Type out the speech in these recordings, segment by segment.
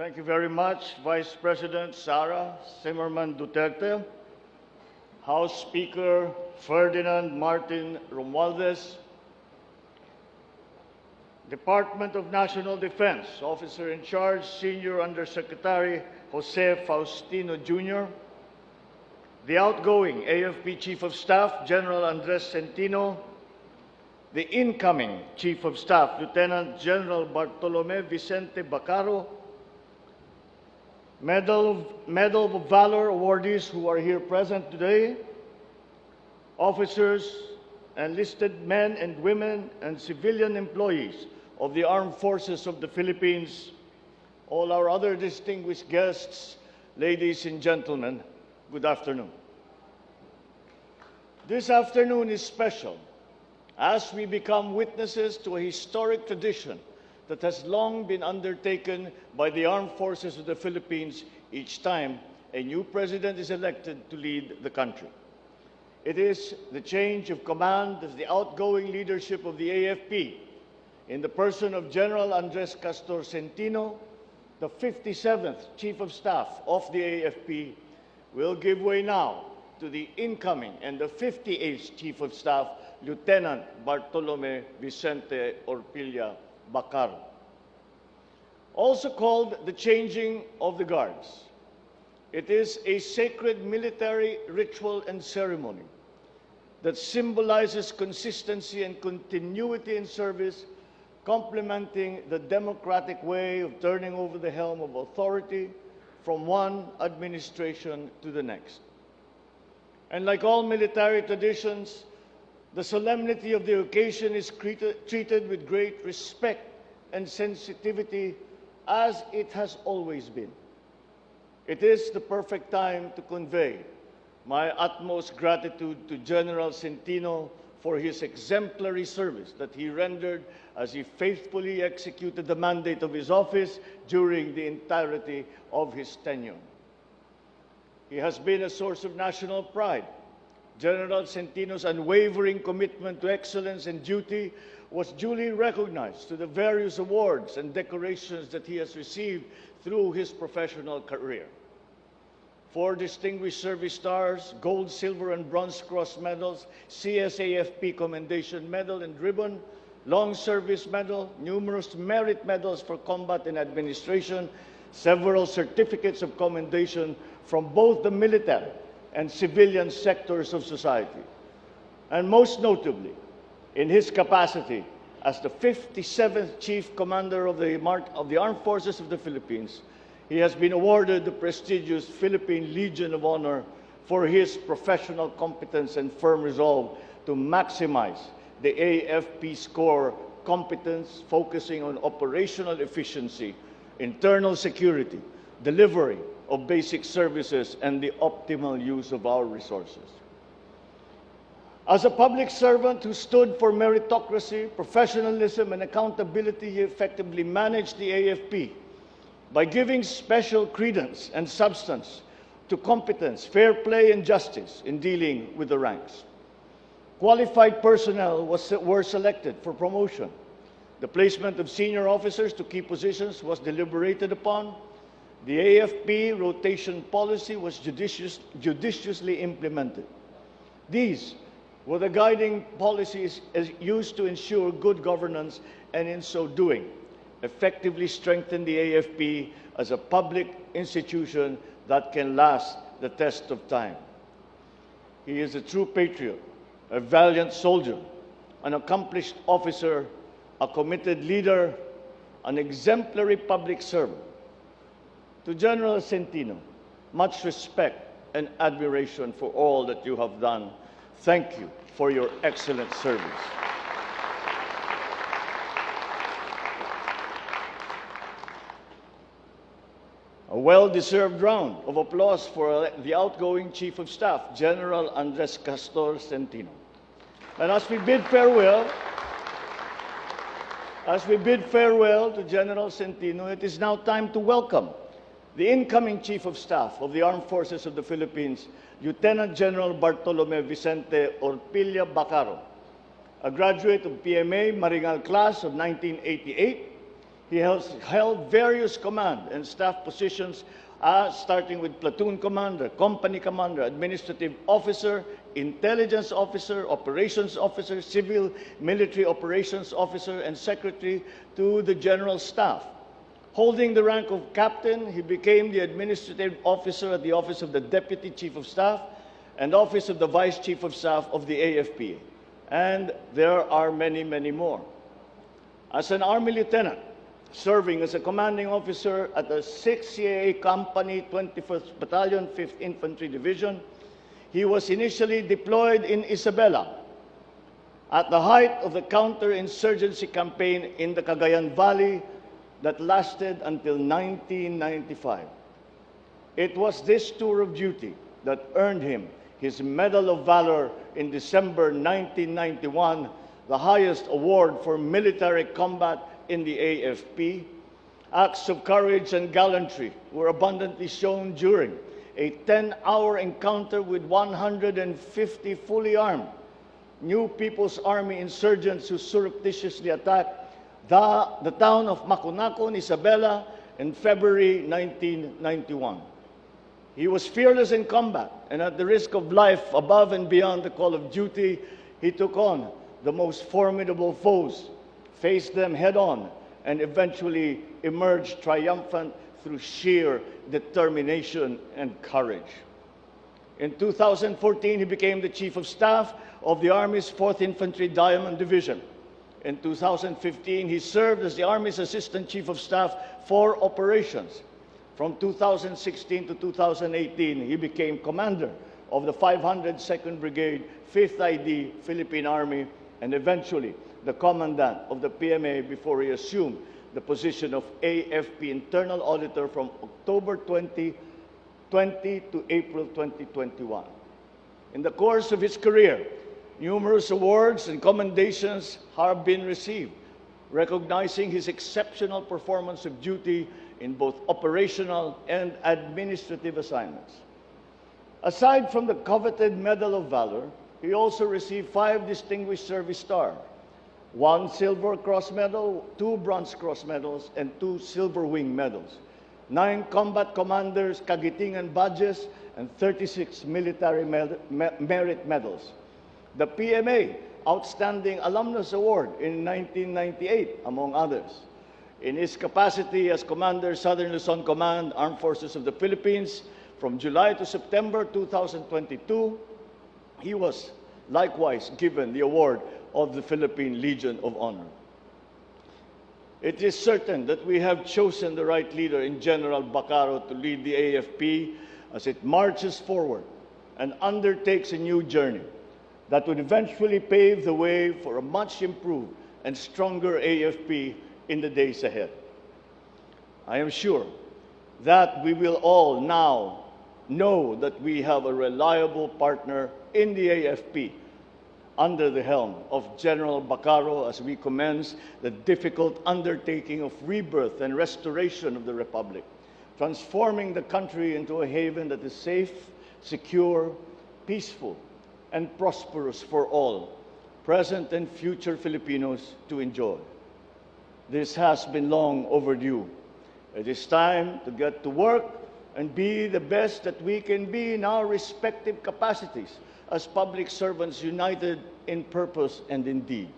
Thank you very much, Vice President Sara Zimmerman Duterte, House Speaker Ferdinand Martin Romualdez, Department of National Defense, Officer in Charge, Senior Undersecretary Jose Faustino Jr., the outgoing AFP Chief of Staff, General Andres Centino, the incoming Chief of Staff, Lieutenant General Bartolome Vicente Bacaro, Medal of Valor awardees who are here present today, officers, enlisted men and women, and civilian employees of the Armed Forces of the Philippines, all our other distinguished guests, ladies and gentlemen, good afternoon. This afternoon is special as we become witnesses to a historic tradition that has long been undertaken by the Armed Forces of the Philippines each time a new president is elected to lead the country. It is the change of command of the outgoing leadership of the AFP in the person of General Andres Castor Centino, the 57th Chief of Staff of the AFP, will give way now to the incoming and the 58th Chief of Staff, Lieutenant Bartolome Vicente Orpilla Bacaro. Also called the changing of the guards. It is a sacred military ritual and ceremony that symbolizes consistency and continuity in service, complementing the democratic way of turning over the helm of authority from one administration to the next. And like all military traditions, the solemnity of the occasion is treated with great respect and sensitivity, as it has always been. It is the perfect time to convey my utmost gratitude to General Centino for his exemplary service that he rendered as he faithfully executed the mandate of his office during the entirety of his tenure. He has been a source of national pride. General Centino's unwavering commitment to excellence and duty was duly recognized through the various awards and decorations that he has received through his professional career. 4 Distinguished Service Stars, Gold, Silver, and Bronze Cross medals, CSAFP Commendation Medal and Ribbon, Long Service Medal, numerous merit medals for combat and administration, several certificates of commendation from both the military and civilian sectors of society. And most notably, in his capacity as the 57th Chief Commander of the Armed Forces of the Philippines, he has been awarded the prestigious Philippine Legion of Honor for his professional competence and firm resolve to maximize the AFP's core competence, focusing on operational efficiency, internal security, delivery of basic services, and the optimal use of our resources. As a public servant who stood for meritocracy, professionalism, and accountability, he effectively managed the AFP by giving special credence and substance to competence, fair play, and justice in dealing with the ranks. Qualified personnel were selected for promotion. The placement of senior officers to key positions was deliberated upon. The AFP rotation policy was judiciously implemented. These were the guiding policies used to ensure good governance, and in so doing, effectively strengthen the AFP as a public institution that can last the test of time. He is a true patriot, a valiant soldier, an accomplished officer, a committed leader, an exemplary public servant. To General Centino, much respect and admiration for all that you have done. Thank you for your excellent service. A well-deserved round of applause for the outgoing Chief of Staff, General Andres Castor Centino. And as we bid farewell to General Centino, it is now time to welcome the incoming Chief of Staff of the Armed Forces of the Philippines, Lieutenant General Bartolome Vicente Orpilla Bacaro, a graduate of PMA Maringal class of 1988. He has held various command and staff positions, starting with platoon commander, company commander, administrative officer, intelligence officer, operations officer, civil military operations officer, and secretary to the general staff. Holding the rank of captain, he became the administrative officer at the office of the deputy chief of staff and office of the vice chief of staff of the AFP. And there are many, many more. As an Army lieutenant, serving as a commanding officer at the 6th CAA Company, 21st Battalion, 5th Infantry Division, he was initially deployed in Isabela at the height of the counterinsurgency campaign in the Cagayan Valley that lasted until 1995. It was this tour of duty that earned him his Medal of Valor in December 1991, the highest award for military combat in the AFP. Acts of courage and gallantry were abundantly shown during a 10-hour encounter with 150 fully armed New People's Army insurgents who surreptitiously attacked the town of Macunaco, Isabela, in February 1991. He was fearless in combat, and at the risk of life above and beyond the call of duty, he took on the most formidable foes, faced them head-on, and eventually emerged triumphant through sheer determination and courage. In 2014, he became the Chief of Staff of the Army's 4th Infantry Diamond Division. In 2015, he served as the Army's Assistant Chief of Staff for Operations. From 2016 to 2018, he became Commander of the 502nd Brigade, 5th ID, Philippine Army, and eventually the Commandant of the PMA before he assumed the position of AFP Internal Auditor from October 2020 to April 2021. In the course of his career, numerous awards and commendations have been received, recognizing his exceptional performance of duty in both operational and administrative assignments. Aside from the coveted Medal of Valor, he also received 5 Distinguished Service Stars, 1 Silver Cross Medal, 2 Bronze Cross Medals, and 2 Silver Wing Medals, 9 Combat Commanders Kagitingan Badges, and 36 Military Merit Medals. The PMA Outstanding Alumnus Award in 1998, among others. In his capacity as Commander, Southern Luzon Command, Armed Forces of the Philippines, from July to September 2022, he was likewise given the award of the Philippine Legion of Honor. It is certain that we have chosen the right leader in General Bacaro to lead the AFP as it marches forward and undertakes a new journey that would eventually pave the way for a much improved and stronger AFP in the days ahead. I am sure that we will all now know that we have a reliable partner in the AFP under the helm of General Bacaro as we commence the difficult undertaking of rebirth and restoration of the Republic, transforming the country into a haven that is safe, secure, peaceful, and prosperous for all, present and future Filipinos to enjoy. This has been long overdue. It is time to get to work and be the best that we can be in our respective capacities as public servants united in purpose and in deed.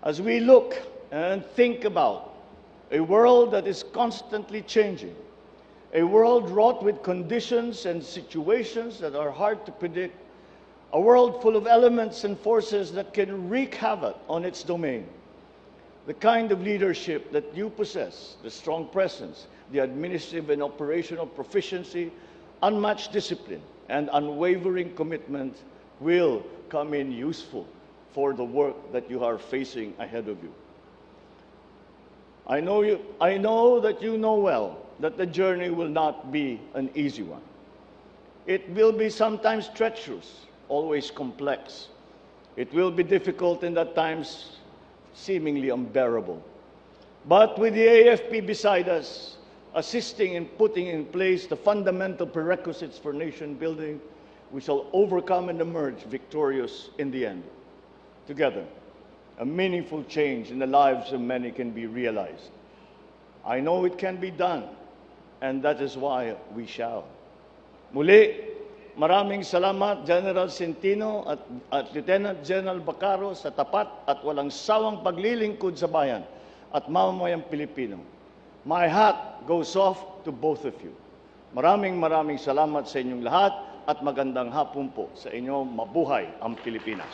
As we look and think about a world that is constantly changing, a world wrought with conditions and situations that are hard to predict, a world full of elements and forces that can wreak havoc on its domain. The kind of leadership that you possess, the strong presence, the administrative and operational proficiency, unmatched discipline, and unwavering commitment will come in useful for the work that you are facing ahead of you. I know that you know well that the journey will not be an easy one. It will be sometimes treacherous, always complex. It will be difficult and at times seemingly unbearable. But with the AFP beside us, assisting in putting in place the fundamental prerequisites for nation building, we shall overcome and emerge victorious in the end. Together, a meaningful change in the lives of many can be realized. I know it can be done, and that is why we shall. Muli, maraming salamat General Centino at Lieutenant General Bacaro sa tapat at walang sawang paglilingkod sa bayan at mamamayang Pilipino. My hat goes off to both of you. Maraming salamat sa inyong lahat at magandang hapon po sa inyo. Mabuhay ang Pilipinas.